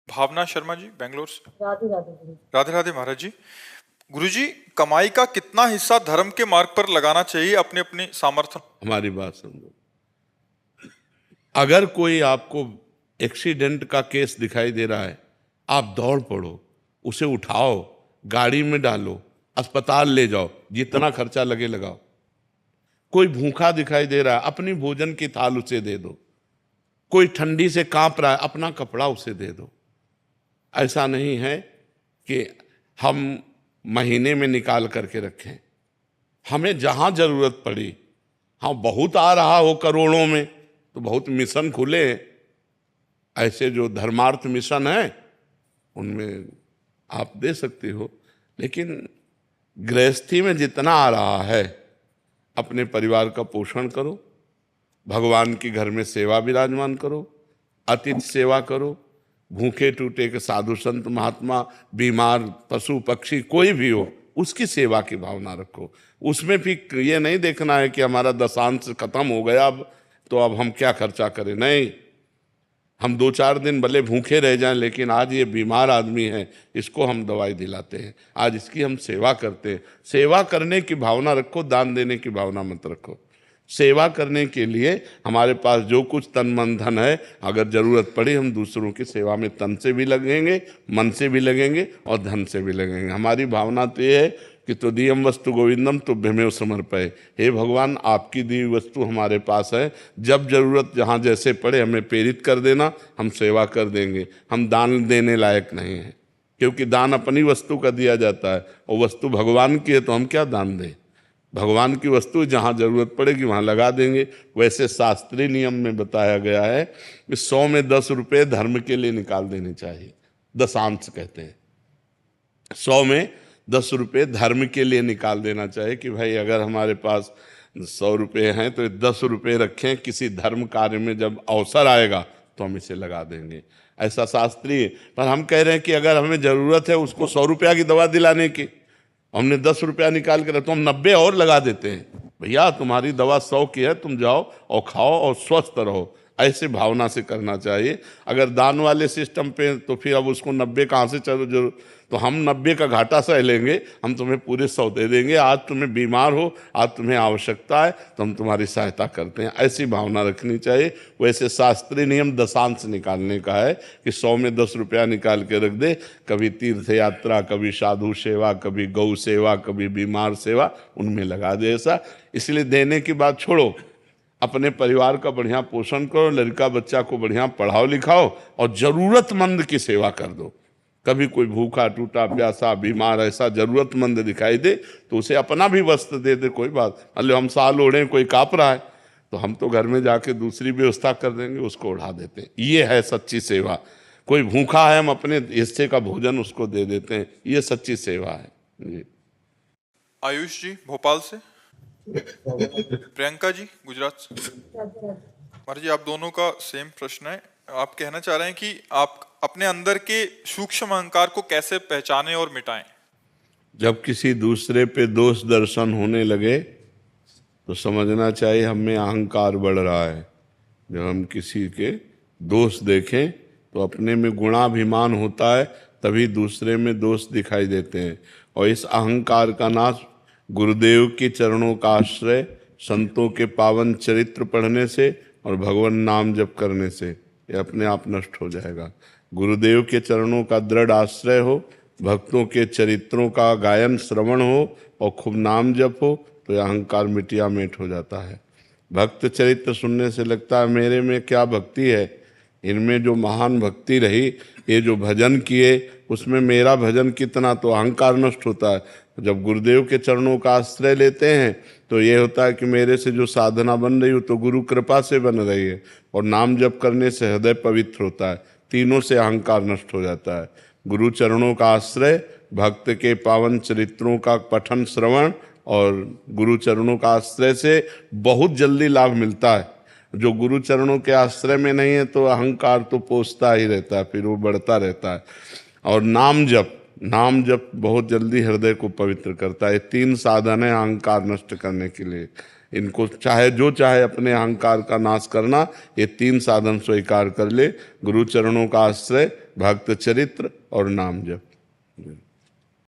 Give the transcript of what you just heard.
भावना शर्मा जी बेंगलोर से। राधे राधे गुरु। राधे राधे महाराज जी। गुरुजी, कमाई का कितना हिस्सा धर्म के मार्ग पर लगाना चाहिए अपने अपने सामर्थ्य? हमारी बात समझो। अगर कोई आपको एक्सीडेंट का केस दिखाई दे रहा है, आप दौड़ पड़ो, उसे उठाओ, गाड़ी में डालो, अस्पताल ले जाओ, जितना खर्चा लगे लगाओ। कोई भूखा दिखाई दे रहा है, अपनी भोजन की थाल उसे दे दो। कोई ठंडी से कांप रहा है, अपना कपड़ा उसे दे दो। ऐसा नहीं है कि हम महीने में निकाल करके रखें। हमें जहां जरूरत पड़ी, हाँ बहुत आ रहा हो करोड़ों में तो बहुत मिशन खुले हैं, ऐसे जो धर्मार्थ मिशन है उनमें आप दे सकते हो। लेकिन गृहस्थी में जितना आ रहा है, अपने परिवार का पोषण करो, भगवान के घर में सेवा विराजमान करो, अतिथि सेवा करो, भूखे टूटे के साधु संत महात्मा, बीमार पशु पक्षी कोई भी हो, उसकी सेवा की भावना रखो। उसमें भी ये नहीं देखना है कि हमारा दशांश खत्म हो गया अब तो अब हम क्या खर्चा करें। नहीं, हम 2-4 दिन भले भूखे रह जाएं, लेकिन आज ये बीमार आदमी है, इसको हम दवाई दिलाते हैं, आज इसकी हम सेवा करते हैं। सेवा करने की भावना रखो, दान देने की भावना मत रखो। सेवा करने के लिए हमारे पास जो कुछ तन मन धन है, अगर जरूरत पड़ी हम दूसरों की सेवा में तन से भी लगेंगे, मन से भी लगेंगे और धन से भी लगेंगे। हमारी भावना तो ये है कि तुदीयम वस्तु गोविंदम तुभ्यमेव समर्पये। हे भगवान, आपकी दी हुई वस्तु हमारे पास है, जब जरूरत जहाँ जैसे पड़े हमें प्रेरित कर देना, हम सेवा कर देंगे। हम दान देने लायक नहीं हैं, क्योंकि दान अपनी वस्तु का दिया जाता है और वस्तु भगवान की है, तो हम क्या दान दें। भगवान की वस्तु जहाँ जरूरत पड़ेगी वहाँ लगा देंगे। वैसे शास्त्रीय नियम में बताया गया है कि 100 में 10 रुपये धर्म के लिए निकाल देने चाहिए, दशांश कहते हैं। 100 में 10 रुपये धर्म के लिए निकाल देना चाहिए कि भाई अगर हमारे पास 100 रुपये हैं तो 10 रुपये रखें, किसी धर्म कार्य में जब अवसर आएगा तो हम इसे लगा देंगे। ऐसा शास्त्रीय। पर हम कह रहे हैं कि अगर हमें ज़रूरत है उसको 100 रुपया की दवा दिलाने की, हमने 10 रुपया निकाल कर तो हम 90 और लगा देते हैं। भैया तुम्हारी दवा 100 की है, तुम जाओ और खाओ और स्वस्थ रहो। ऐसे भावना से करना चाहिए। अगर दान वाले सिस्टम पे तो फिर अब उसको 90 कहाँ से चलो जरूर, तो हम 90 का घाटा सह लेंगे, हम तुम्हें पूरे 100 दे देंगे। आज तुम्हें बीमार हो, आज तुम्हें आवश्यकता है, तो हम तुम्हारी सहायता करते हैं। ऐसी भावना रखनी चाहिए। वैसे शास्त्रीय नियम दशांश निकालने का है कि 100 में 10 रुपया निकाल के रख दे। कभी तीर्थ यात्रा, कभी साधु सेवा, कभी गौ सेवा, कभी बीमार सेवा, उनमें लगा दे ऐसा। इसलिए देने की बात छोड़ो, अपने परिवार का बढ़िया पोषण करो, लड़का बच्चा को बढ़िया पढ़ाओ लिखाओ और जरूरतमंद की सेवा कर दो। कभी कोई भूखा टूटा प्यासा बीमार ऐसा जरूरतमंद दिखाई दे तो उसे अपना भी वस्त्र दे दे, कोई बात। मतलब हम साल ओढ़े, कोई काँप रहा है तो हम तो घर में जाके दूसरी व्यवस्था कर देंगे, उसको ओढ़ा देते हैं। ये है सच्ची सेवा। कोई भूखा है, हम अपने हिस्से का भोजन उसको दे देते हैं, ये सच्ची सेवा है जी। आयुष जी भोपाल से। प्रियंका जी गुजरात से। महाराज जी, आप दोनों का सेम प्रश्न है। आप कहना चाह रहे हैं कि आप अपने अंदर के सूक्ष्म अहंकार को कैसे पहचानें और मिटाएं? जब किसी दूसरे पे दोष दर्शन होने लगे तो समझना चाहिए हम में अहंकार बढ़ रहा है। जब हम किसी के दोष देखें तो अपने में गुणाभिमान होता है, तभी दूसरे में दोष दिखाई देते हैं। और इस अहंकार का नाश गुरुदेव के चरणों का आश्रय, संतों के पावन चरित्र पढ़ने से और भगवान नाम जप करने से ये अपने आप नष्ट हो जाएगा। गुरुदेव के चरणों का दृढ़ आश्रय हो, भक्तों के चरित्रों का गायन श्रवण हो और खूब नाम जप हो तो यह अहंकार मिटिया मेट हो जाता है। भक्त चरित्र सुनने से लगता है मेरे में क्या भक्ति है, इनमें जो महान भक्ति रही, ये जो भजन किए उसमें मेरा भजन कितना, तो अहंकार नष्ट होता है। जब गुरुदेव के चरणों का आश्रय लेते हैं तो ये होता है कि मेरे से जो साधना बन रही हो तो गुरु कृपा से बन रही है, और नाम जप करने से हृदय पवित्र होता है। तीनों से अहंकार नष्ट हो जाता है। गुरु चरणों का आश्रय, भक्त के पावन चरित्रों का पठन श्रवण और गुरु चरणों का आश्रय से बहुत जल्दी लाभ मिलता है। जो गुरु चरणों के आश्रय में नहीं है तो अहंकार तो पोसता ही रहता है, फिर वो बढ़ता रहता है। और नाम जप बहुत जल्दी हृदय को पवित्र करता है। 3 साधन है अहंकार नष्ट करने के लिए। इनको चाहे अपने अहंकार का नाश करना, ये 3 साधन स्वीकार कर ले। गुरु चरणों का आश्रय, भक्त चरित्र और नाम जप।